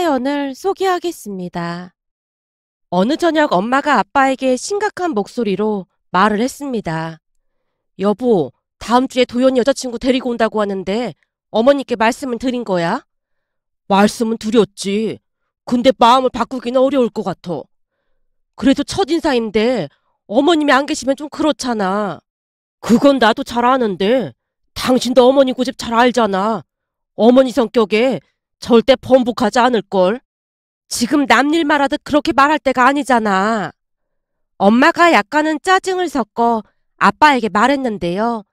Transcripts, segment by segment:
사연을 소개하겠습니다. 어느 저녁 엄마가 아빠에게 심각한 목소리로 말을 했습니다. 여보, 다음 주에 도연이 여자친구 데리고 온다고 하는데 어머니께 말씀은 드린 거야? 말씀은 드렸지. 근데 마음을 바꾸기는 어려울 것 같아. 그래도 첫인사인데 어머님이 안 계시면 좀 그렇잖아. 그건 나도 잘 아는데 당신도 어머니 고집 잘 알잖아. 어머니 성격에 절대 번복하지 않을걸. 지금 남일 말하듯 그렇게 말할 때가 아니잖아. 엄마가 약간은 짜증을 섞어 아빠에게 말했는데요.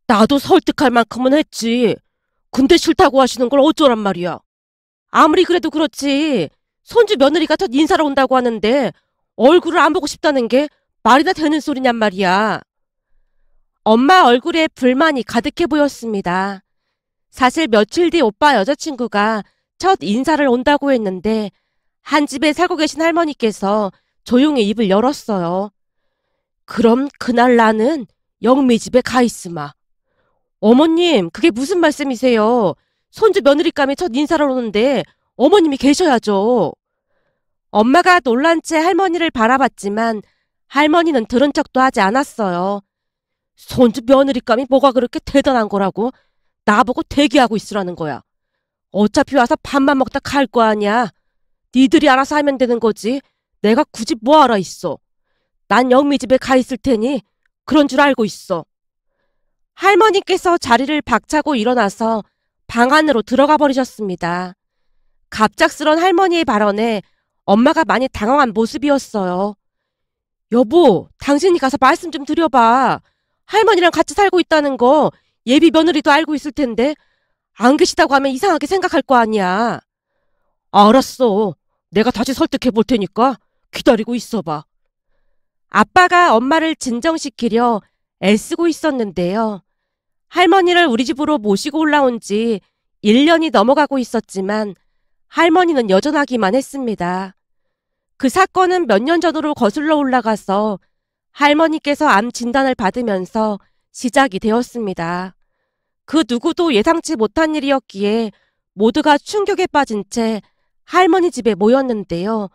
나도 설득할 만큼은 했지. 근데 싫다고 하시는 걸 어쩌란 말이야. 아무리 그래도 그렇지. 손주 며느리가 첫 인사를 온다고 하는데 얼굴을 안 보고 싶다는 게 말이나 되는 소리냔 말이야. 엄마 얼굴에 불만이 가득해 보였습니다. 사실 며칠 뒤 오빠 여자친구가 첫 인사를 온다고 했는데 한 집에 살고 계신 할머니께서 조용히 입을 열었어요. 그럼 그날 나는 영미 집에 가 있으마. 어머님, 그게 무슨 말씀이세요? 손주 며느리감이 첫 인사를 오는데 어머님이 계셔야죠. 엄마가 놀란 채 할머니를 바라봤지만 할머니는 들은 척도 하지 않았어요. 손주 며느리감이 뭐가 그렇게 대단한 거라고 나보고 대기하고 있으라는 거야. 어차피 와서 밥만 먹다 갈 거 아니야. 니들이 알아서 하면 되는 거지. 내가 굳이 뭐하라 있어. 난 영미 집에 가 있을 테니 그런 줄 알고 있어. 할머니께서 자리를 박차고 일어나서 방 안으로 들어가 버리셨습니다. 갑작스런 할머니의 발언에 엄마가 많이 당황한 모습이었어요. 여보, 당신이 가서 말씀 좀 드려봐. 할머니랑 같이 살고 있다는 거 예비 며느리도 알고 있을 텐데 안 계시다고 하면 이상하게 생각할 거 아니야. 알았어. 내가 다시 설득해 볼 테니까 기다리고 있어봐. 아빠가 엄마를 진정시키려 애쓰고 있었는데요. 할머니를 우리 집으로 모시고 올라온 지 1년이 넘어가고 있었지만 할머니는 여전하기만 했습니다. 그 사건은 몇 년 전으로 거슬러 올라가서 할머니께서 암 진단을 받으면서 시작이 되었습니다. 그 누구도 예상치 못한 일이었기에 모두가 충격에 빠진 채 할머니 집에 모였는데요.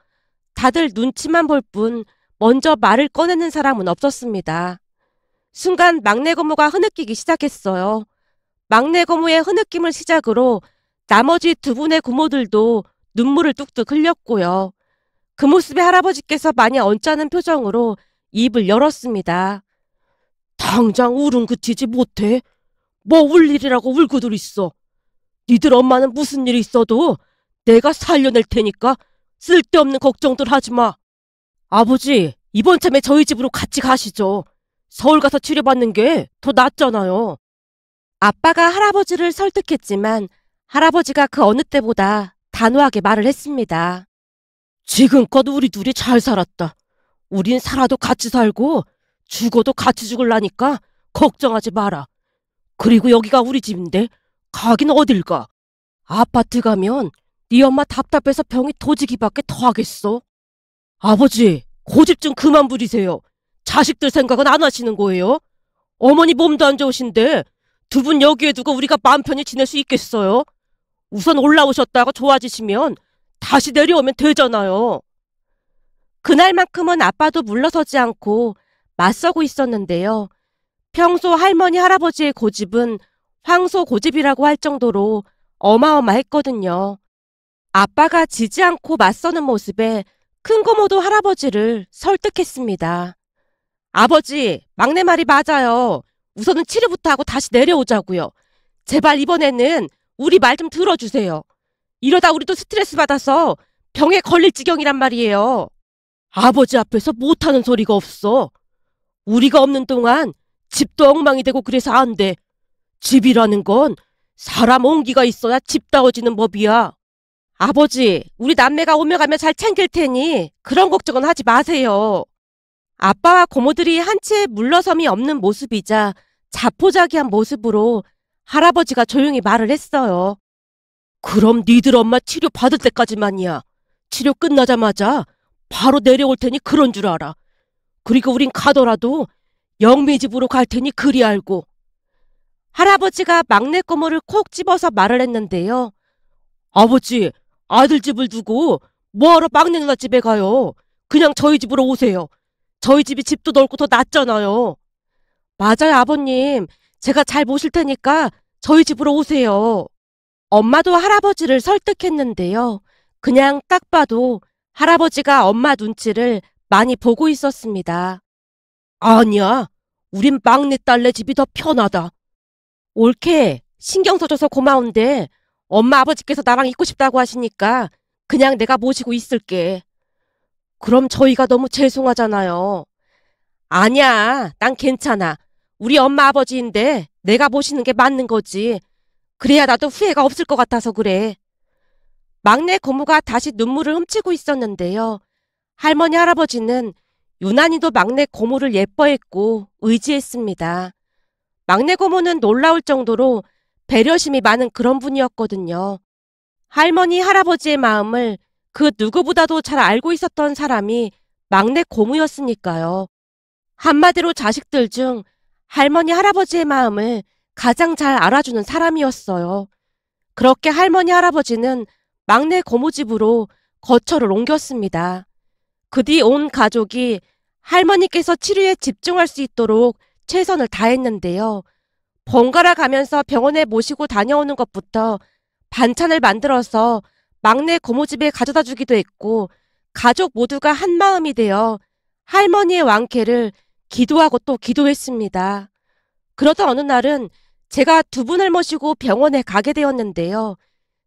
다들 눈치만 볼 뿐 먼저 말을 꺼내는 사람은 없었습니다. 순간 막내 고모가 흐느끼기 시작했어요. 막내 고모의 흐느낌을 시작으로 나머지 두 분의 고모들도 눈물을 뚝뚝 흘렸고요. 그 모습에 할아버지께서 많이 언짢은 표정으로 입을 열었습니다. 당장 울음 그치지 못해? 뭐 울 일이라고 울고들 있어. 니들 엄마는 무슨 일이 있어도 내가 살려낼 테니까 쓸데없는 걱정들 하지 마. 아버지, 이번 참에 저희 집으로 같이 가시죠. 서울 가서 치료받는 게 더 낫잖아요. 아빠가 할아버지를 설득했지만 할아버지가 그 어느 때보다 단호하게 말을 했습니다. 지금껏 우리 둘이 잘 살았다. 우린 살아도 같이 살고 죽어도 같이 죽을라니까 걱정하지 마라. 그리고 여기가 우리 집인데 가긴 어딜 가. 아파트 가면 네 엄마 답답해서 병이 도지기밖에 더 하겠어. 아버지, 고집 좀 그만 부리세요. 자식들 생각은 안 하시는 거예요? 어머니 몸도 안 좋으신데 두 분 여기에 두고 우리가 마음 편히 지낼 수 있겠어요? 우선 올라오셨다가 좋아지시면 다시 내려오면 되잖아요. 그날만큼은 아빠도 물러서지 않고 맞서고 있었는데요. 평소 할머니 할아버지의 고집은 황소 고집이라고 할 정도로 어마어마했거든요. 아빠가 지지 않고 맞서는 모습에 큰 고모도 할아버지를 설득했습니다. 아버지, 막내 말이 맞아요. 우선은 치료부터 하고 다시 내려오자고요. 제발 이번에는 우리 말 좀 들어주세요. 이러다 우리도 스트레스 받아서 병에 걸릴 지경이란 말이에요. 아버지 앞에서 못하는 소리가 없어. 우리가 없는 동안 집도 엉망이 되고 그래서 안 돼. 집이라는 건 사람 온기가 있어야 집다워지는 법이야. 아버지, 우리 남매가 오며 가며 잘 챙길 테니 그런 걱정은 하지 마세요. 아빠와 고모들이 한치의 물러섬이 없는 모습이자 자포자기한 모습으로 할아버지가 조용히 말을 했어요. 그럼 니들 엄마 치료 받을 때까지만이야. 치료 끝나자마자 바로 내려올 테니 그런 줄 알아. 그리고 우린 가더라도 영미 집으로 갈 테니 그리 알고. 할아버지가 막내 고모를 콕 집어서 말을 했는데요. 아버지, 아들 집을 두고 뭐하러 막내 누나 집에 가요? 그냥 저희 집으로 오세요. 저희 집이 집도 넓고 더 낫잖아요. 맞아요, 아버님. 제가 잘 모실 테니까 저희 집으로 오세요. 엄마도 할아버지를 설득했는데요. 그냥 딱 봐도 할아버지가 엄마 눈치를 많이 보고 있었습니다. 아니야. 우린 막내딸네 집이 더 편하다. 옳게 신경 써줘서 고마운데 엄마 아버지께서 나랑 있고 싶다고 하시니까 그냥 내가 모시고 있을게. 그럼 저희가 너무 죄송하잖아요. 아니야, 난 괜찮아. 우리 엄마 아버지인데 내가 모시는 게 맞는 거지. 그래야 나도 후회가 없을 것 같아서 그래. 막내 고모가 다시 눈물을 훔치고 있었는데요. 할머니 할아버지는 유난히도 막내 고모를 예뻐했고 의지했습니다. 막내 고모는 놀라울 정도로 배려심이 많은 그런 분이었거든요. 할머니 할아버지의 마음을 그 누구보다도 잘 알고 있었던 사람이 막내 고모였으니까요. 한마디로 자식들 중 할머니 할아버지의 마음을 가장 잘 알아주는 사람이었어요. 그렇게 할머니 할아버지는 막내 고모 집으로 거처를 옮겼습니다. 그 뒤 온 가족이 할머니께서 치료에 집중할 수 있도록 최선을 다했는데요. 번갈아 가면서 병원에 모시고 다녀오는 것부터 반찬을 만들어서 막내 고모 집에 가져다 주기도 했고, 가족 모두가 한 마음이 되어 할머니의 완쾌를 기도하고 또 기도했습니다. 그러던 어느 날은 제가 두 분을 모시고 병원에 가게 되었는데요.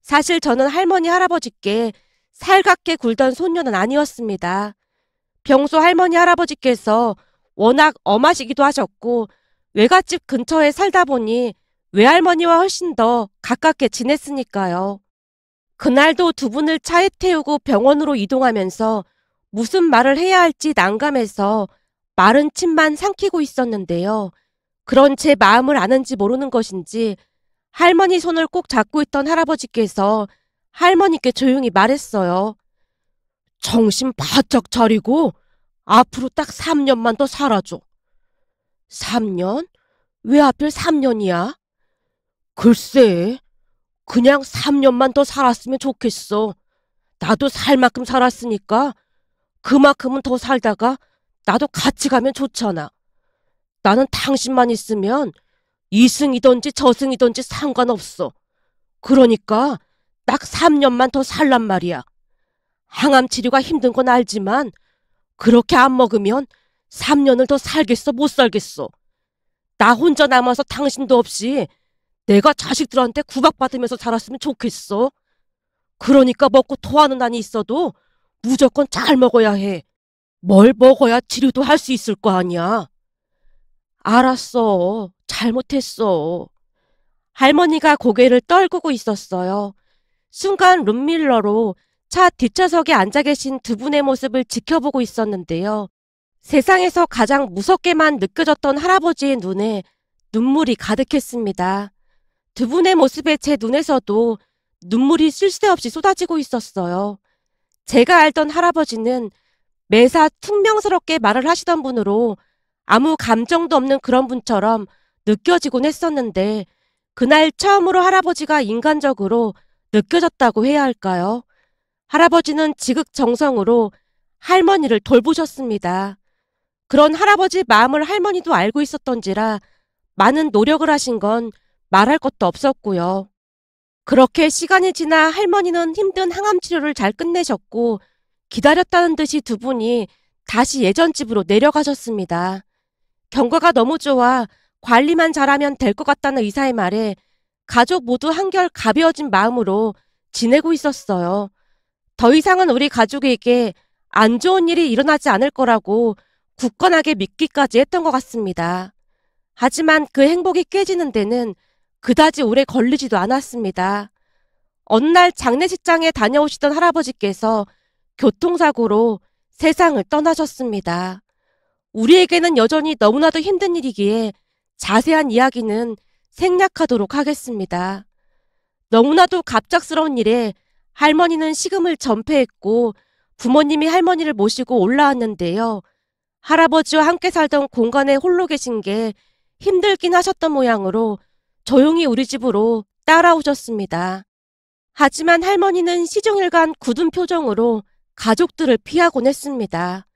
사실 저는 할머니 할아버지께 살갑게 굴던 손녀는 아니었습니다. 평소 할머니 할아버지께서 워낙 엄하시기도 하셨고 외갓집 근처에 살다 보니 외할머니와 훨씬 더 가깝게 지냈으니까요. 그날도 두 분을 차에 태우고 병원으로 이동하면서 무슨 말을 해야 할지 난감해서 마른 침만 삼키고 있었는데요. 그런 제 마음을 아는지 모르는 것인지 할머니 손을 꼭 잡고 있던 할아버지께서 할머니께 조용히 말했어요. 정신 바짝 차리고 앞으로 딱 3년만 더 살아줘. 3년? 왜 하필 3년이야? 글쎄, 그냥 3년만 더 살았으면 좋겠어. 나도 살 만큼 살았으니까 그만큼은 더 살다가 나도 같이 가면 좋잖아. 나는 당신만 있으면 이승이든지 저승이든지 상관없어. 그러니까 딱 3년만 더 살란 말이야. 항암 치료가 힘든 건 알지만 그렇게 안 먹으면 3년을 더 살겠어 못 살겠어. 나 혼자 남아서 당신도 없이 내가 자식들한테 구박받으면서 살았으면 좋겠어. 그러니까 먹고 토하는 한이 있어도 무조건 잘 먹어야 해. 뭘 먹어야 치료도 할 수 있을 거 아니야. 알았어. 잘못했어. 할머니가 고개를 떨구고 있었어요. 순간 룸밀러로 차 뒷좌석에 앉아 계신 두 분의 모습을 지켜보고 있었는데요. 세상에서 가장 무섭게만 느껴졌던 할아버지의 눈에 눈물이 가득했습니다. 두 분의 모습에 제 눈에서도 눈물이 쉴 새 없이 쏟아지고 있었어요. 제가 알던 할아버지는 매사 퉁명스럽게 말을 하시던 분으로 아무 감정도 없는 그런 분처럼 느껴지곤 했었는데 그날 처음으로 할아버지가 인간적으로 느껴졌다고 해야 할까요? 할아버지는 지극정성으로 할머니를 돌보셨습니다. 그런 할아버지 마음을 할머니도 알고 있었던지라 많은 노력을 하신 건 말할 것도 없었고요. 그렇게 시간이 지나 할머니는 힘든 항암 치료를 잘 끝내셨고 기다렸다는 듯이 두 분이 다시 예전 집으로 내려가셨습니다. 경과가 너무 좋아 관리만 잘하면 될 것 같다는 의사의 말에 가족 모두 한결 가벼워진 마음으로 지내고 있었어요. 더 이상은 우리 가족에게 안 좋은 일이 일어나지 않을 거라고 굳건하게 믿기까지 했던 것 같습니다. 하지만 그 행복이 깨지는 데는 그다지 오래 걸리지도 않았습니다. 어느 날 장례식장에 다녀오시던 할아버지께서 교통사고로 세상을 떠나셨습니다. 우리에게는 여전히 너무나도 힘든 일이기에 자세한 이야기는 생략하도록 하겠습니다. 너무나도 갑작스러운 일에 할머니는 식음을 전폐했고 부모님이 할머니를 모시고 올라왔는데요. 할아버지와 함께 살던 공간에 홀로 계신 게 힘들긴 하셨던 모양으로 조용히 우리 집으로 따라오셨습니다. 하지만 할머니는 시종일관 굳은 표정으로 가족들을 피하곤 했습니다.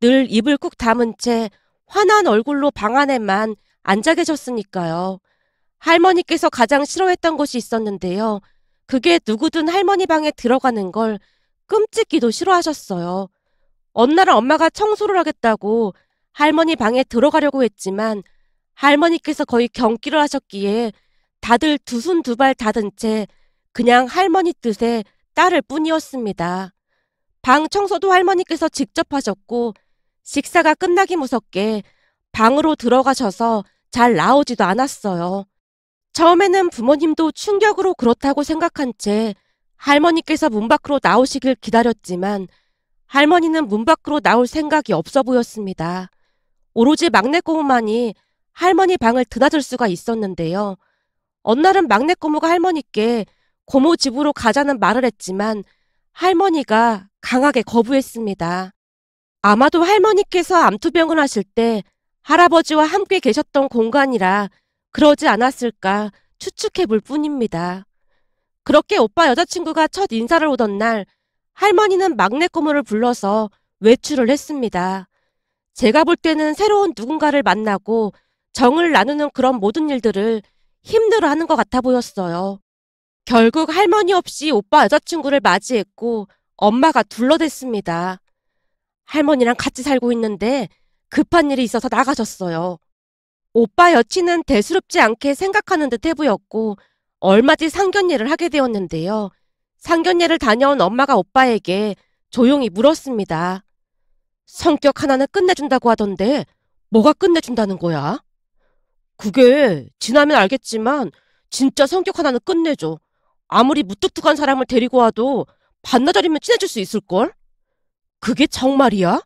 늘 입을 꾹 다문 채 환한 얼굴로 방 안에만 앉아 계셨으니까요. 할머니께서 가장 싫어했던 것이 있었는데요. 그게 누구든 할머니 방에 들어가는 걸 끔찍히도 싫어하셨어요. 어느 날 엄마가 청소를 하겠다고 할머니 방에 들어가려고 했지만 할머니께서 거의 경기를 하셨기에 다들 두 손 두 발 닫은 채 그냥 할머니 뜻에 따를 뿐이었습니다. 방 청소도 할머니께서 직접 하셨고 식사가 끝나기 무섭게 방으로 들어가셔서 잘 나오지도 않았어요. 처음에는 부모님도 충격으로 그렇다고 생각한 채 할머니께서 문 밖으로 나오시길 기다렸지만 할머니는 문 밖으로 나올 생각이 없어 보였습니다. 오로지 막내 고모만이 할머니 방을 드나들 수가 있었는데요. 어느 날은 막내 고모가 할머니께 고모 집으로 가자는 말을 했지만 할머니가 강하게 거부했습니다. 아마도 할머니께서 암투병을 하실 때 할아버지와 함께 계셨던 공간이라 그러지 않았을까 추측해 볼 뿐입니다. 그렇게 오빠 여자친구가 첫 인사를 오던 날 할머니는 막내 고모를 불러서 외출을 했습니다. 제가 볼 때는 새로운 누군가를 만나고 정을 나누는 그런 모든 일들을 힘들어하는 것 같아 보였어요. 결국 할머니 없이 오빠 여자친구를 맞이했고 엄마가 둘러댔습니다. 할머니랑 같이 살고 있는데 급한 일이 있어서 나가셨어요. 오빠 여친은 대수롭지 않게 생각하는 듯 해보였고 얼마 뒤 상견례를 하게 되었는데요. 상견례를 다녀온 엄마가 오빠에게 조용히 물었습니다. 성격 하나는 끝내준다고 하던데 뭐가 끝내준다는 거야? 그게 지나면 알겠지만 진짜 성격 하나는 끝내줘. 아무리 무뚝뚝한 사람을 데리고 와도 반나절이면 친해질 수 있을걸? 그게 정말이야?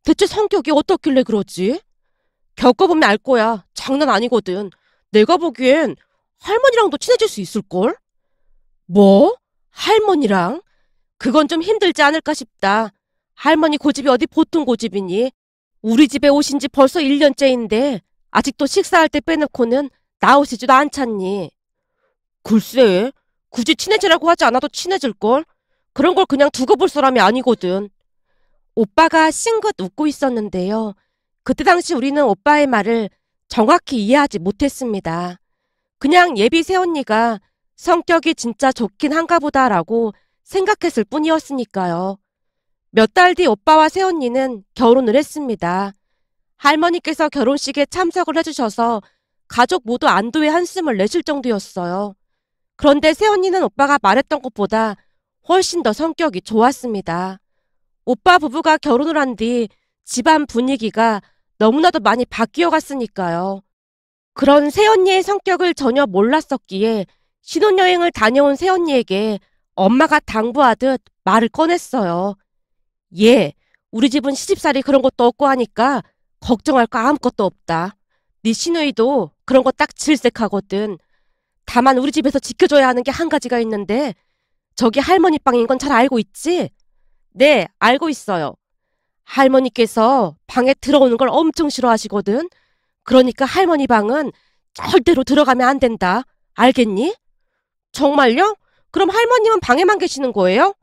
대체 성격이 어떻길래 그러지? 겪어보면 알 거야. 장난 아니거든. 내가 보기엔 할머니랑도 친해질 수 있을걸? 뭐? 할머니랑? 그건 좀 힘들지 않을까 싶다. 할머니 고집이 어디 보통 고집이니? 우리 집에 오신 지 벌써 1년째인데 아직도 식사할 때 빼놓고는 나오시지도 않잖니. 글쎄, 굳이 친해지라고 하지 않아도 친해질걸? 그런 걸 그냥 두고 볼 사람이 아니거든. 오빠가 싱긋 웃고 있었는데요. 그때 당시 우리는 오빠의 말을 정확히 이해하지 못했습니다. 그냥 예비 새언니가 성격이 진짜 좋긴 한가 보다라고 생각했을 뿐이었으니까요. 몇 달 뒤 오빠와 새언니는 결혼을 했습니다. 할머니께서 결혼식에 참석을 해주셔서 가족 모두 안도의 한숨을 내쉴 정도였어요. 그런데 새언니는 오빠가 말했던 것보다 훨씬 더 성격이 좋았습니다. 오빠 부부가 결혼을 한 뒤 집안 분위기가 너무나도 많이 바뀌어 갔으니까요. 그런 새언니의 성격을 전혀 몰랐었기에 신혼여행을 다녀온 새언니에게 엄마가 당부하듯 말을 꺼냈어요. 얘, 우리 집은 시집살이 그런 것도 없고 하니까 걱정할 거 아무것도 없다. 네 시누이도 그런 거 딱 질색하거든. 다만 우리 집에서 지켜줘야 하는 게 한 가지가 있는데 저기 할머니 방인 건 잘 알고 있지? 네, 알고 있어요. 할머니께서 방에 들어오는 걸 엄청 싫어하시거든. 그러니까 할머니 방은 절대로 들어가면 안 된다. 알겠니? 정말요? 그럼 할머님은 방에만 계시는 거예요?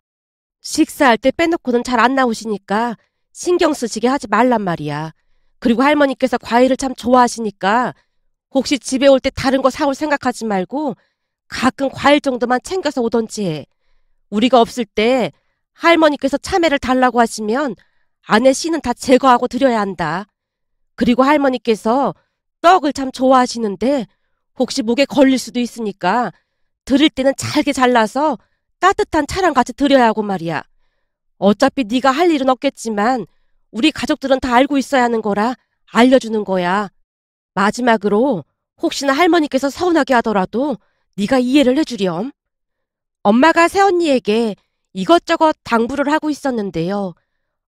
식사할 때 빼놓고는 잘 안 나오시니까 신경 쓰시게 하지 말란 말이야. 그리고 할머니께서 과일을 참 좋아하시니까 혹시 집에 올 때 다른 거 사올 생각하지 말고 가끔 과일 정도만 챙겨서 오던지 해. 우리가 없을 때 할머니께서 참외를 달라고 하시면 안에 씨는 다 제거하고 드려야 한다. 그리고 할머니께서 떡을 참 좋아하시는데 혹시 목에 걸릴 수도 있으니까 드릴 때는 잘게 잘라서 따뜻한 차랑 같이 드려야 하고 말이야. 어차피 네가 할 일은 없겠지만 우리 가족들은 다 알고 있어야 하는 거라 알려주는 거야. 마지막으로 혹시나 할머니께서 서운하게 하더라도 네가 이해를 해주렴. 엄마가 새언니에게 이것저것 당부를 하고 있었는데요.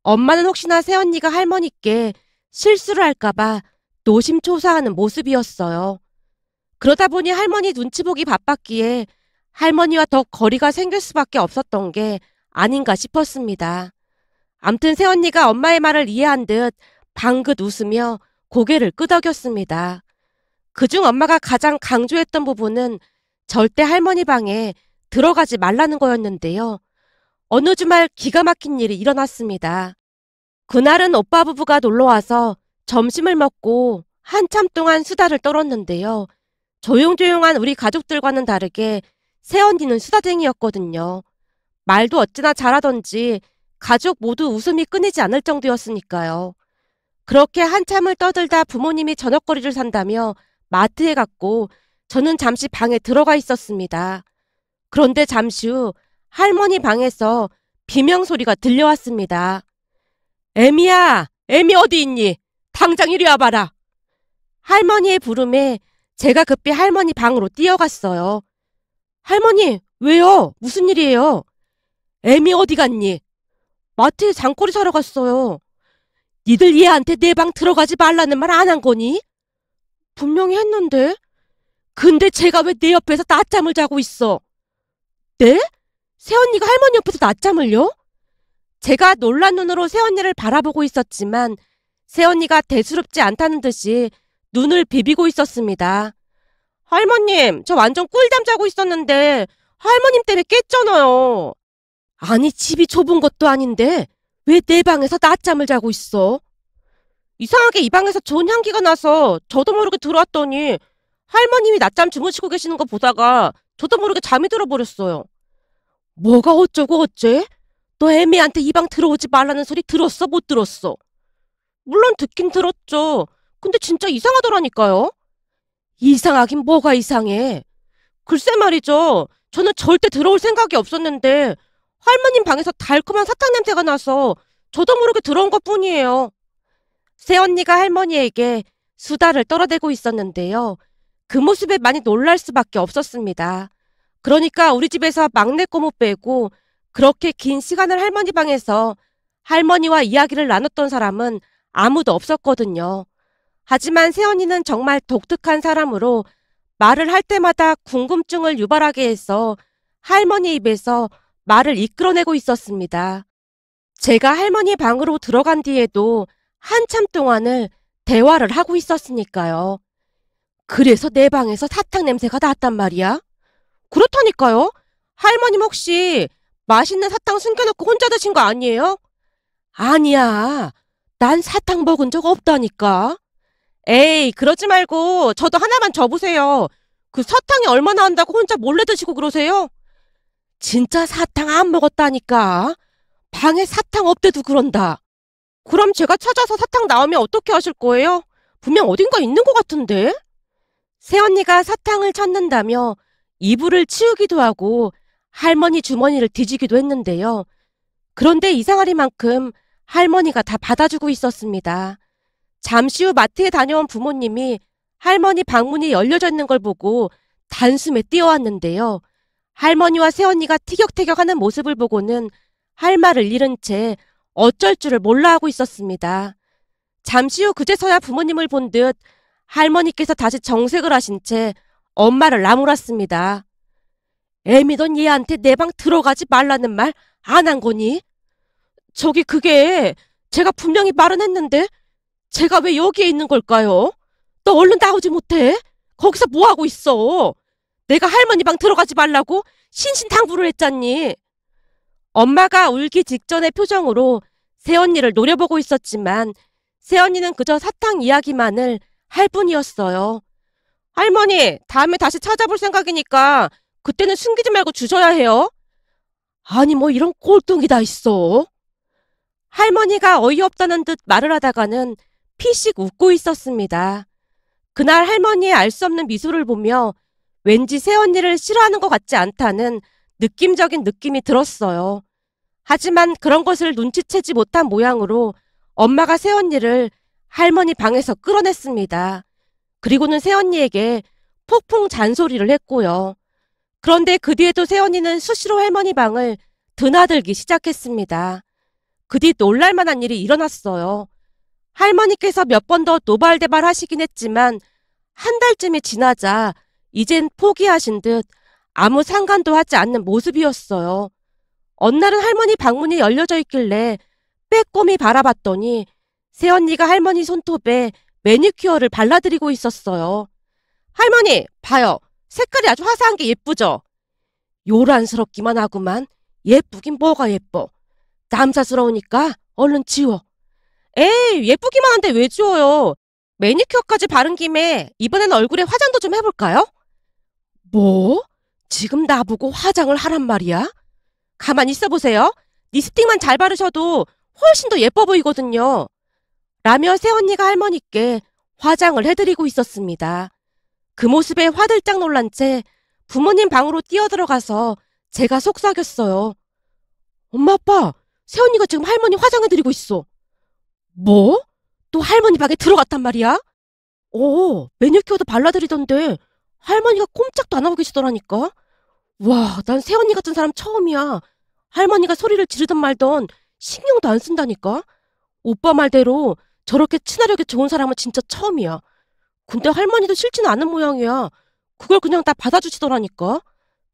엄마는 혹시나 새언니가 할머니께 실수를 할까봐 노심초사하는 모습이었어요. 그러다 보니 할머니 눈치 보기 바빴기에 할머니와 더 거리가 생길 수밖에 없었던 게 아닌가 싶었습니다. 암튼 새언니가 엄마의 말을 이해한 듯 방긋 웃으며 고개를 끄덕였습니다. 그중 엄마가 가장 강조했던 부분은 절대 할머니 방에 들어가지 말라는 거였는데요. 어느 주말 기가 막힌 일이 일어났습니다. 그날은 오빠 부부가 놀러와서 점심을 먹고 한참 동안 수다를 떨었는데요. 조용조용한 우리 가족들과는 다르게 새언니는 수다쟁이였거든요. 말도 어찌나 잘하던지 가족 모두 웃음이 끊이지 않을 정도였으니까요. 그렇게 한참을 떠들다 부모님이 저녁거리를 산다며 마트에 갔고 저는 잠시 방에 들어가 있었습니다. 그런데 잠시 후 할머니 방에서 비명소리가 들려왔습니다. 애미야, 애미 어디 있니? 당장 이리 와봐라. 할머니의 부름에 제가 급히 할머니 방으로 뛰어갔어요. 할머니, 왜요? 무슨 일이에요? 애미 어디 갔니? 마트에 장거리 사러 갔어요. 니들 얘한테 내 방 들어가지 말라는 말 안 한 거니? 분명히 했는데. 근데 제가 왜 내 옆에서 낮잠을 자고 있어? 네? 새언니가 할머니 옆에서 낮잠을요? 제가 놀란 눈으로 새언니를 바라보고 있었지만 새언니가 대수롭지 않다는 듯이 눈을 비비고 있었습니다. 할머님, 저 완전 꿀잠 자고 있었는데 할머님 때문에 깼잖아요. 아니, 집이 좁은 것도 아닌데 왜 내 방에서 낮잠을 자고 있어? 이상하게 이 방에서 좋은 향기가 나서 저도 모르게 들어왔더니 할머님이 낮잠 주무시고 계시는 거 보다가 저도 모르게 잠이 들어버렸어요. 뭐가 어쩌고 어째? 너 애미한테 이 방 들어오지 말라는 소리 들었어? 못 들었어? 물론 듣긴 들었죠. 근데 진짜 이상하더라니까요. 이상하긴 뭐가 이상해. 글쎄 말이죠. 저는 절대 들어올 생각이 없었는데 할머님 방에서 달콤한 사탕 냄새가 나서 저도 모르게 들어온 것뿐이에요. 새언니가 할머니에게 수다를 떨어대고 있었는데요. 그 모습에 많이 놀랄 수밖에 없었습니다. 그러니까 우리 집에서 막내 꼬무 빼고 그렇게 긴 시간을 할머니 방에서 할머니와 이야기를 나눴던 사람은 아무도 없었거든요. 하지만 새언니는 정말 독특한 사람으로 말을 할 때마다 궁금증을 유발하게 해서 할머니 입에서 말을 이끌어내고 있었습니다. 제가 할머니 방으로 들어간 뒤에도 한참 동안을 대화를 하고 있었으니까요. 그래서 내 방에서 사탕 냄새가 났단 말이야? 그렇다니까요. 할머님 혹시 맛있는 사탕 숨겨놓고 혼자 드신 거 아니에요? 아니야. 난 사탕 먹은 적 없다니까. 에이, 그러지 말고 저도 하나만 줘보세요. 그 사탕이 얼마나 한다고 혼자 몰래 드시고 그러세요? 진짜 사탕 안 먹었다니까. 방에 사탕 없대도 그런다. 그럼 제가 찾아서 사탕 나오면 어떻게 하실 거예요? 분명 어딘가 있는 것 같은데? 새언니가 사탕을 찾는다며 이불을 치우기도 하고 할머니 주머니를 뒤지기도 했는데요. 그런데 이상하리만큼 할머니가 다 받아주고 있었습니다. 잠시 후 마트에 다녀온 부모님이 할머니 방문이 열려져 있는 걸 보고 단숨에 뛰어왔는데요. 할머니와 새언니가 티격태격하는 모습을 보고는 할 말을 잃은 채 어쩔 줄을 몰라 하고 있었습니다. 잠시 후 그제서야 부모님을 본 듯 할머니께서 다시 정색을 하신 채 엄마를 나무랐습니다. 애미던 얘한테 내 방 들어가지 말라는 말 안 한 거니? 저기 그게 제가 분명히 말은 했는데 제가 왜 여기에 있는 걸까요? 너 얼른 나오지 못해? 거기서 뭐하고 있어? 내가 할머니 방 들어가지 말라고 신신당부를 했잖니. 엄마가 울기 직전의 표정으로 새언니를 노려보고 있었지만 새언니는 그저 사탕 이야기만을 할 뿐이었어요. 할머니, 다음에 다시 찾아볼 생각이니까 그때는 숨기지 말고 주셔야 해요. 아니 뭐 이런 꼴통이 다 있어. 할머니가 어이없다는 듯 말을 하다가는 피식 웃고 있었습니다. 그날 할머니의 알 수 없는 미소를 보며 왠지 새언니를 싫어하는 것 같지 않다는 느낌적인 느낌이 들었어요. 하지만 그런 것을 눈치채지 못한 모양으로 엄마가 새언니를 할머니 방에서 끌어냈습니다. 그리고는 새언니에게 폭풍 잔소리를 했고요. 그런데 그 뒤에도 새언니는 수시로 할머니 방을 드나들기 시작했습니다. 그 뒤 놀랄만한 일이 일어났어요. 할머니께서 몇 번 더 노발대발 하시긴 했지만 한 달쯤이 지나자 이젠 포기하신 듯 아무 상관도 하지 않는 모습이었어요. 어느 날은 할머니 방문이 열려져 있길래 빼꼼히 바라봤더니 새언니가 할머니 손톱에 매니큐어를 발라드리고 있었어요. 할머니, 봐요. 색깔이 아주 화사한 게 예쁘죠? 요란스럽기만 하구만. 예쁘긴 뭐가 예뻐. 남사스러우니까 얼른 지워. 에이, 예쁘기만 한데 왜 지워요? 매니큐어까지 바른 김에 이번엔 얼굴에 화장도 좀 해볼까요? 뭐? 지금 나보고 화장을 하란 말이야? 가만 있어 보세요. 립스틱만 잘 바르셔도 훨씬 더 예뻐 보이거든요. 라며 새언니가 할머니께 화장을 해드리고 있었습니다. 그 모습에 화들짝 놀란 채 부모님 방으로 뛰어들어가서 제가 속삭였어요. 엄마, 아빠, 새언니가 지금 할머니 화장해드리고 있어. 뭐? 또 할머니 방에 들어갔단 말이야? 매니큐어도 발라드리던데 할머니가 꼼짝도 안 하고 계시더라니까. 와, 난 새언니 같은 사람 처음이야. 할머니가 소리를 지르든 말든 신경도 안 쓴다니까. 오빠 말대로 저렇게 친화력이 좋은 사람은 진짜 처음이야. 근데 할머니도 싫지는 않은 모양이야. 그걸 그냥 다 받아주시더라니까.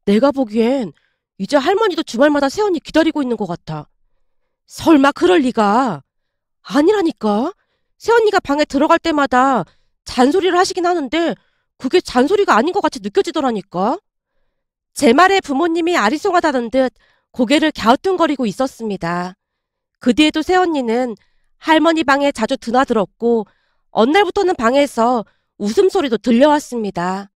내가 보기엔 이제 할머니도 주말마다 새언니 기다리고 있는 것 같아. 설마 그럴 리가. 아니라니까. 새언니가 방에 들어갈 때마다 잔소리를 하시긴 하는데 그게 잔소리가 아닌 것 같이 느껴지더라니까. 제 말에 부모님이 아리송하다는 듯 고개를 갸우뚱거리고 있었습니다. 그 뒤에도 새언니는 할머니 방에 자주 드나들었고 어느 날부터는 방에서 웃음소리도 들려왔습니다.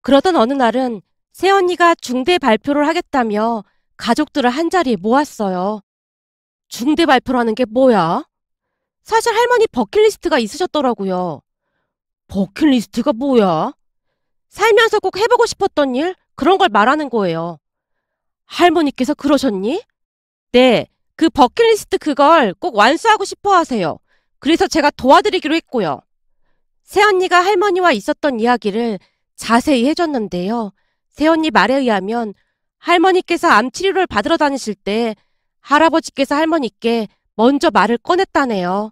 그러던 어느 날은 새언니가 중대 발표를 하겠다며 가족들을 한자리에 모았어요. 중대 발표라는 게 뭐야? 사실 할머니 버킷리스트가 있으셨더라고요. 버킷리스트가 뭐야? 살면서 꼭 해보고 싶었던 일? 그런 걸 말하는 거예요. 할머니께서 그러셨니? 네, 그 버킷리스트 그걸 꼭 완수하고 싶어 하세요. 그래서 제가 도와드리기로 했고요. 새언니가 할머니와 있었던 이야기를 자세히 해줬는데요. 새언니 말에 의하면 할머니께서 암 치료를 받으러 다니실 때 할아버지께서 할머니께 먼저 말을 꺼냈다네요.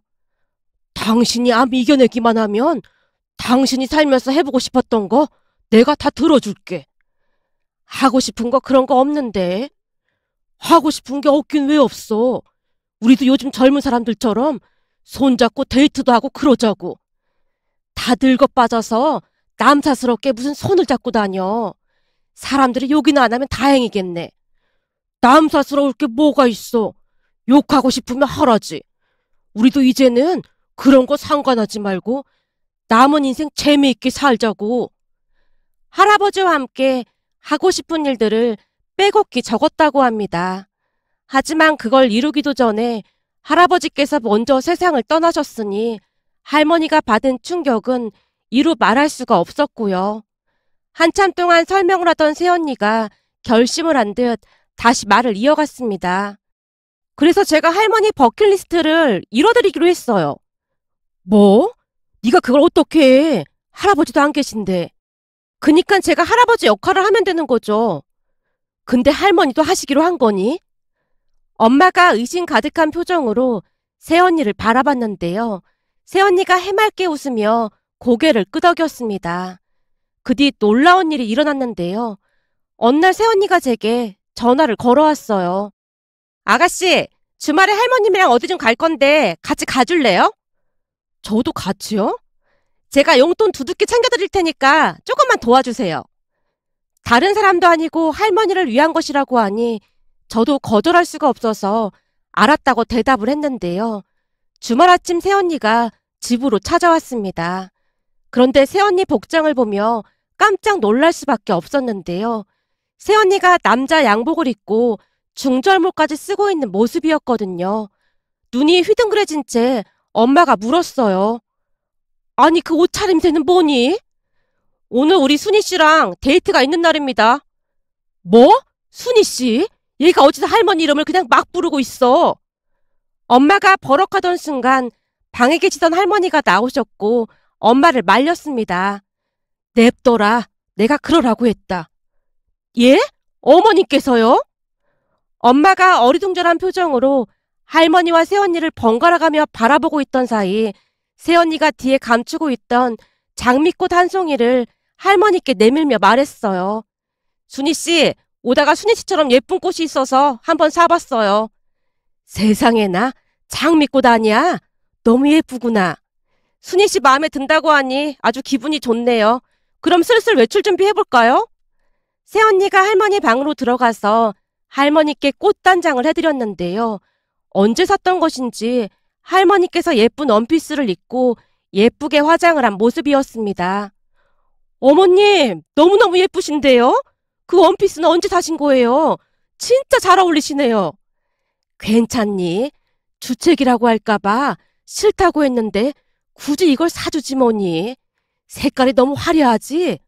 당신이 암 이겨내기만 하면 당신이 살면서 해보고 싶었던 거 내가 다 들어줄게. 하고 싶은 거 그런 거 없는데. 하고 싶은 게 없긴 왜 없어. 우리도 요즘 젊은 사람들처럼 손잡고 데이트도 하고 그러자고. 다 늙어 빠져서 남사스럽게 무슨 손을 잡고 다녀. 사람들이 욕이나 안 하면 다행이겠네. 남사스러울 게 뭐가 있어. 욕하고 싶으면 하라지. 우리도 이제는 그런 거 상관하지 말고 남은 인생 재미있게 살자고. 할아버지와 함께 하고 싶은 일들을 빼곡히 적었다고 합니다. 하지만 그걸 이루기도 전에 할아버지께서 먼저 세상을 떠나셨으니 할머니가 받은 충격은 이루 말할 수가 없었고요. 한참 동안 설명을 하던 새언니가 결심을 한 듯 다시 말을 이어갔습니다. 그래서 제가 할머니 버킷리스트를 이뤄드리기로 했어요. 뭐? 네가 그걸 어떻게 해? 할아버지도 안 계신데. 그니까 제가 할아버지 역할을 하면 되는 거죠. 근데 할머니도 하시기로 한 거니? 엄마가 의심 가득한 표정으로 새언니를 바라봤는데요. 새언니가 해맑게 웃으며 고개를 끄덕였습니다. 그 뒤 놀라운 일이 일어났는데요. 어느 날 새언니가 제게 전화를 걸어왔어요. 아가씨, 주말에 할머님이랑 어디 좀 갈 건데 같이 가줄래요? 저도 같이요? 제가 용돈 두둑히 챙겨드릴 테니까 조금만 도와주세요. 다른 사람도 아니고 할머니를 위한 것이라고 하니 저도 거절할 수가 없어서 알았다고 대답을 했는데요. 주말 아침 새언니가 집으로 찾아왔습니다. 그런데 새언니 복장을 보며 깜짝 놀랄 수밖에 없었는데요. 새언니가 남자 양복을 입고 중절모까지 쓰고 있는 모습이었거든요. 눈이 휘둥그레진 채 엄마가 물었어요. 아니, 그 옷차림새는 뭐니? 오늘 우리 순이 씨랑 데이트가 있는 날입니다. 뭐? 순이 씨? 얘가 어디서 할머니 이름을 그냥 막 부르고 있어. 엄마가 버럭하던 순간 방에 계시던 할머니가 나오셨고 엄마를 말렸습니다. 냅둬라. 내가 그러라고 했다. 예? 어머니께서요? 엄마가 어리둥절한 표정으로 할머니와 새언니를 번갈아가며 바라보고 있던 사이 새언니가 뒤에 감추고 있던 장미꽃 한 송이를 할머니께 내밀며 말했어요. 순이씨, 오다가 순이씨처럼 예쁜 꽃이 있어서 한번 사봤어요. 세상에나, 장미꽃 아니야? 너무 예쁘구나. 순이씨 마음에 든다고 하니 아주 기분이 좋네요. 그럼 슬슬 외출 준비해볼까요? 새언니가 할머니 방으로 들어가서 할머니께 꽃단장을 해드렸는데요. 언제 샀던 것인지 할머니께서 예쁜 원피스를 입고 예쁘게 화장을 한 모습이었습니다. 어머님, 너무너무 예쁘신데요? 그 원피스는 언제 사신 거예요? 진짜 잘 어울리시네요. 괜찮니? 주책이라고 할까봐 싫다고 했는데 굳이 이걸 사주지 뭐니? 색깔이 너무 화려하지?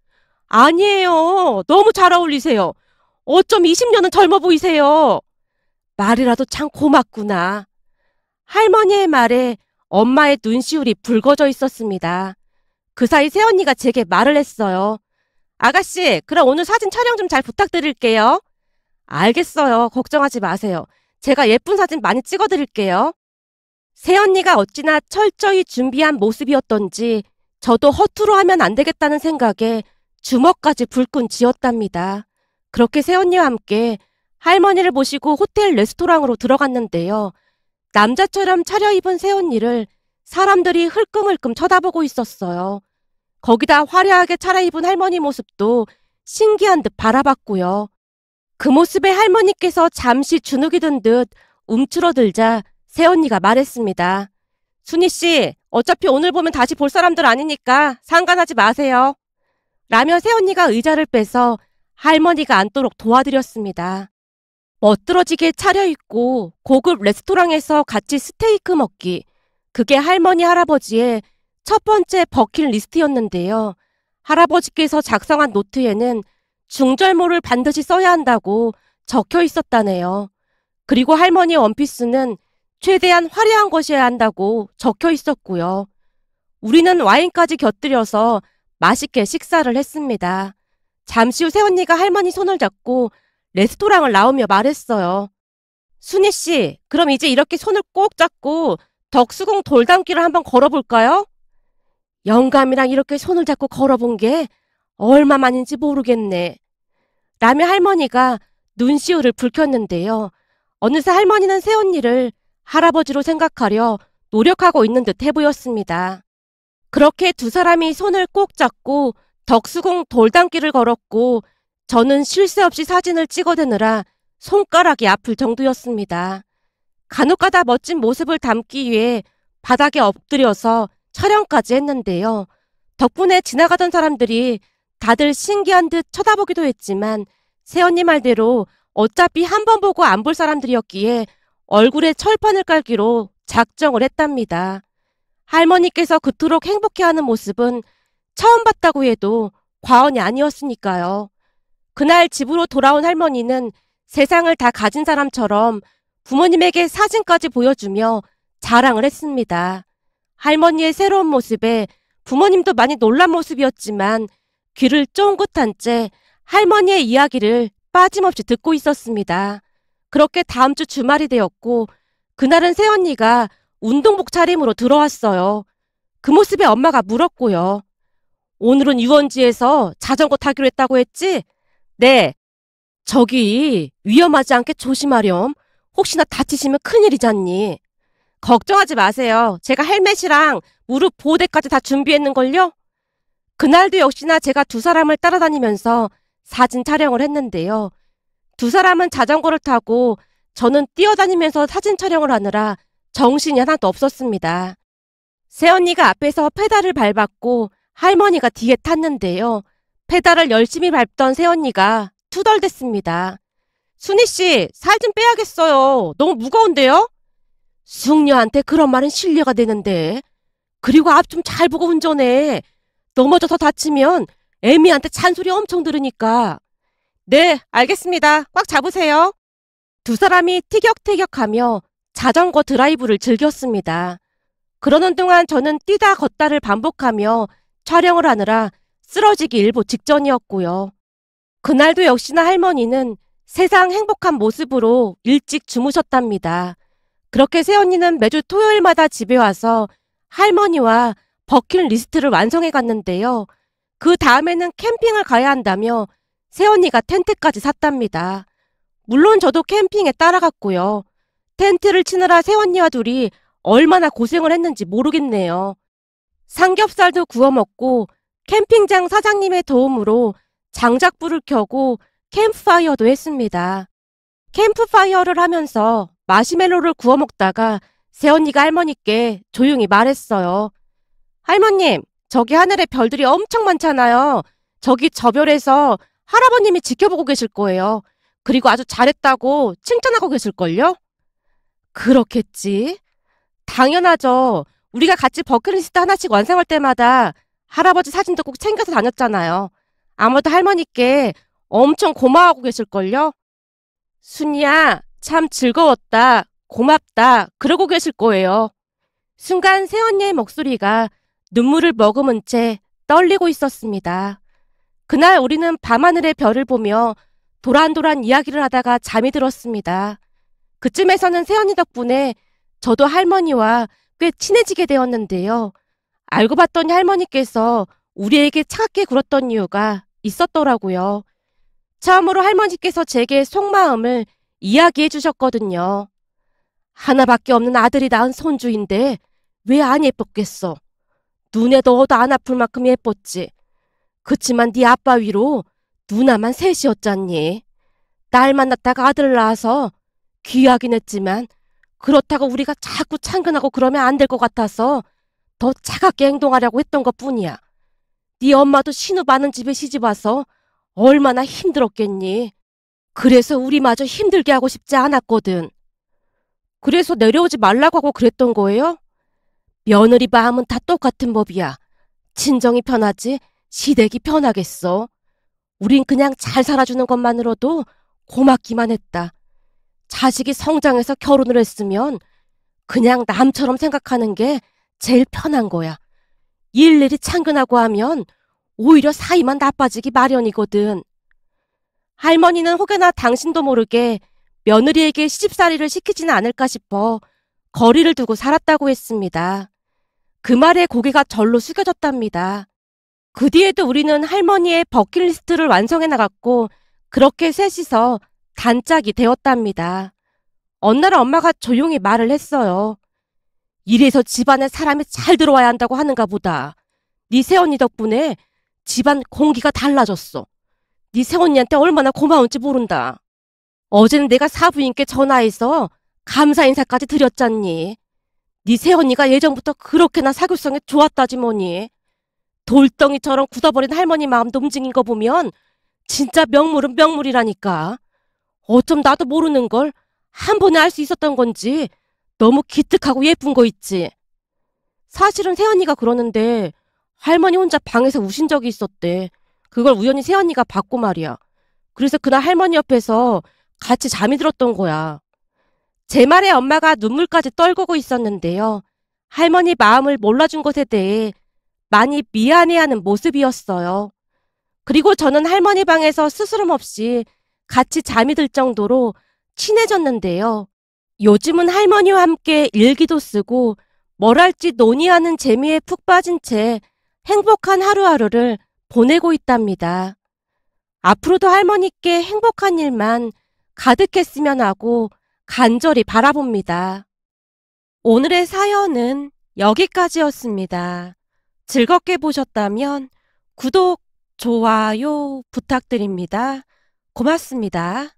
아니에요. 너무 잘 어울리세요. 어쩜 20년은 젊어 보이세요. 말이라도 참 고맙구나. 할머니의 말에 엄마의 눈시울이 붉어져 있었습니다. 그 사이 새언니가 제게 말을 했어요. 아가씨, 그럼 오늘 사진 촬영 좀 잘 부탁드릴게요. 알겠어요. 걱정하지 마세요. 제가 예쁜 사진 많이 찍어드릴게요. 새언니가 어찌나 철저히 준비한 모습이었던지 저도 허투루 하면 안 되겠다는 생각에 주먹까지 불끈 쥐었답니다. 그렇게 새언니와 함께 할머니를 모시고 호텔 레스토랑으로 들어갔는데요. 남자처럼 차려입은 새언니를 사람들이 흘끔흘끔 쳐다보고 있었어요. 거기다 화려하게 차려입은 할머니 모습도 신기한 듯 바라봤고요. 그 모습에 할머니께서 잠시 주눅이 든 듯 움츠러들자 새언니가 말했습니다. 순희씨, 어차피 오늘 보면 다시 볼 사람들 아니니까 상관하지 마세요. 라며 새언니가 의자를 빼서 할머니가 앉도록 도와드렸습니다. 멋들어지게 차려입고 고급 레스토랑에서 같이 스테이크 먹기. 그게 할머니 할아버지의 첫 번째 버킷리스트였는데요. 할아버지께서 작성한 노트에는 중절모를 반드시 써야 한다고 적혀 있었다네요. 그리고 할머니 원피스는 최대한 화려한 것이어야 한다고 적혀 있었고요. 우리는 와인까지 곁들여서 맛있게 식사를 했습니다. 잠시 후 새언니가 할머니 손을 잡고 레스토랑을 나오며 말했어요. 순희씨, 그럼 이제 이렇게 손을 꼭 잡고 덕수궁 돌담길을 한번 걸어볼까요? 영감이랑 이렇게 손을 잡고 걸어본 게 얼마만인지 모르겠네. 라며 할머니가 눈시울을 붉혔는데요. 어느새 할머니는 새언니를 할아버지로 생각하려 노력하고 있는 듯해 보였습니다. 그렇게 두 사람이 손을 꼭 잡고 덕수궁 돌담길을 걸었고 저는 쉴 새 없이 사진을 찍어대느라 손가락이 아플 정도였습니다. 간혹가다 멋진 모습을 담기 위해 바닥에 엎드려서 촬영까지 했는데요. 덕분에 지나가던 사람들이 다들 신기한 듯 쳐다보기도 했지만 새언니 말대로 어차피 한 번 보고 안 볼 사람들이었기에 얼굴에 철판을 깔기로 작정을 했답니다. 할머니께서 그토록 행복해하는 모습은 처음 봤다고 해도 과언이 아니었으니까요. 그날 집으로 돌아온 할머니는 세상을 다 가진 사람처럼 부모님에게 사진까지 보여주며 자랑을 했습니다. 할머니의 새로운 모습에 부모님도 많이 놀란 모습이었지만 귀를 쫑긋한 채 할머니의 이야기를 빠짐없이 듣고 있었습니다. 그렇게 다음 주 주말이 되었고 그날은 새언니가 운동복 차림으로 들어왔어요. 그 모습에 엄마가 물었고요. 오늘은 유원지에서 자전거 타기로 했다고 했지? 네. 저기 위험하지 않게 조심하렴. 혹시나 다치시면 큰일이잖니. 걱정하지 마세요. 제가 헬멧이랑 무릎 보호대까지 다 준비했는걸요? 그날도 역시나 제가 두 사람을 따라다니면서 사진 촬영을 했는데요. 두 사람은 자전거를 타고 저는 뛰어다니면서 사진 촬영을 하느라 정신이 하나도 없었습니다. 새언니가 앞에서 페달을 밟았고 할머니가 뒤에 탔는데요. 페달을 열심히 밟던 새언니가 투덜댔습니다. 순희씨, 살 좀 빼야겠어요. 너무 무거운데요? 숙녀한테 그런 말은 신뢰가 되는데. 그리고 앞 좀 잘 보고 운전해. 넘어져서 다치면 애미한테 잔소리 엄청 들으니까. 네, 알겠습니다. 꽉 잡으세요. 두 사람이 티격태격하며 자전거 드라이브를 즐겼습니다. 그러는 동안 저는 뛰다 걷다를 반복하며 촬영을 하느라 쓰러지기 일보 직전이었고요. 그날도 역시나 할머니는 세상 행복한 모습으로 일찍 주무셨답니다. 그렇게 새언니는 매주 토요일마다 집에 와서 할머니와 버킷리스트를 완성해 갔는데요. 그 다음에는 캠핑을 가야 한다며 새언니가 텐트까지 샀답니다. 물론 저도 캠핑에 따라갔고요. 텐트를 치느라 새언니와 둘이 얼마나 고생을 했는지 모르겠네요. 삼겹살도 구워 먹고 캠핑장 사장님의 도움으로 장작불을 켜고 캠프파이어도 했습니다. 캠프파이어를 하면서 마시멜로를 구워 먹다가 새언니가 할머니께 조용히 말했어요. 할머님, 저기 하늘에 별들이 엄청 많잖아요. 저기 저 별에서 할아버님이 지켜보고 계실 거예요. 그리고 아주 잘했다고 칭찬하고 계실걸요? 그렇겠지. 당연하죠. 우리가 같이 버킷리스트 하나씩 완성할 때마다 할아버지 사진도 꼭 챙겨서 다녔잖아요. 아무도 할머니께 엄청 고마워하고 계실걸요? 순이야, 참 즐거웠다. 고맙다. 그러고 계실 거예요. 순간 새언니의 목소리가 눈물을 머금은 채 떨리고 있었습니다. 그날 우리는 밤하늘의 별을 보며 도란도란 이야기를 하다가 잠이 들었습니다. 그쯤에서는 새언니 덕분에 저도 할머니와 꽤 친해지게 되었는데요. 알고 봤더니 할머니께서 우리에게 차갑게 굴었던 이유가 있었더라고요. 처음으로 할머니께서 제게 속마음을 이야기해 주셨거든요. 하나밖에 없는 아들이 낳은 손주인데 왜 안 예뻤겠어? 눈에 넣어도 안 아플 만큼 예뻤지. 그치만 네 아빠 위로 누나만 셋이었잖니. 딸 만났다가 아들 낳아서 귀하긴 했지만 그렇다고 우리가 자꾸 참견하고 그러면 안 될 것 같아서 더 차갑게 행동하려고 했던 것뿐이야. 네 엄마도 신우 많은 집에 시집와서 얼마나 힘들었겠니. 그래서 우리마저 힘들게 하고 싶지 않았거든. 그래서 내려오지 말라고 하고 그랬던 거예요? 며느리 마음은 다 똑같은 법이야. 친정이 편하지 시댁이 편하겠어. 우린 그냥 잘 살아주는 것만으로도 고맙기만 했다. 자식이 성장해서 결혼을 했으면 그냥 남처럼 생각하는 게 제일 편한 거야. 일일이 참견하고 하면 오히려 사이만 나빠지기 마련이거든. 할머니는 혹여나 당신도 모르게 며느리에게 시집살이를 시키지는 않을까 싶어 거리를 두고 살았다고 했습니다. 그 말에 고개가 절로 숙여졌답니다. 그 뒤에도 우리는 할머니의 버킷리스트를 완성해 나갔고 그렇게 셋이서 단짝이 되었답니다. 어느 날 엄마가 조용히 말을 했어요. 이래서 집안에 사람이 잘 들어와야 한다고 하는가 보다. 네 새언니 덕분에 집안 공기가 달라졌어. 네 새언니한테 얼마나 고마운지 모른다. 어제는 내가 사부인께 전화해서 감사 인사까지 드렸잖니. 네 새언니가 예전부터 그렇게나 사교성이 좋았다지 뭐니. 돌덩이처럼 굳어버린 할머니 마음도 움직인 거 보면 진짜 명물은 명물이라니까. 어쩜 나도 모르는 걸 한 번에 알 수 있었던 건지 너무 기특하고 예쁜 거 있지. 사실은 새언니가 그러는데 할머니 혼자 방에서 우신 적이 있었대. 그걸 우연히 새언니가 봤고 말이야. 그래서 그날 할머니 옆에서 같이 잠이 들었던 거야. 제 말에 엄마가 눈물까지 떨구고 있었는데요. 할머니 마음을 몰라준 것에 대해 많이 미안해하는 모습이었어요. 그리고 저는 할머니 방에서 스스럼 없이 같이 잠이 들 정도로 친해졌는데요. 요즘은 할머니와 함께 일기도 쓰고 뭘 할지 논의하는 재미에 푹 빠진 채 행복한 하루하루를 보내고 있답니다. 앞으로도 할머니께 행복한 일만 가득했으면 하고 간절히 바라봅니다. 오늘의 사연은 여기까지였습니다. 즐겁게 보셨다면 구독, 좋아요 부탁드립니다. 고맙습니다.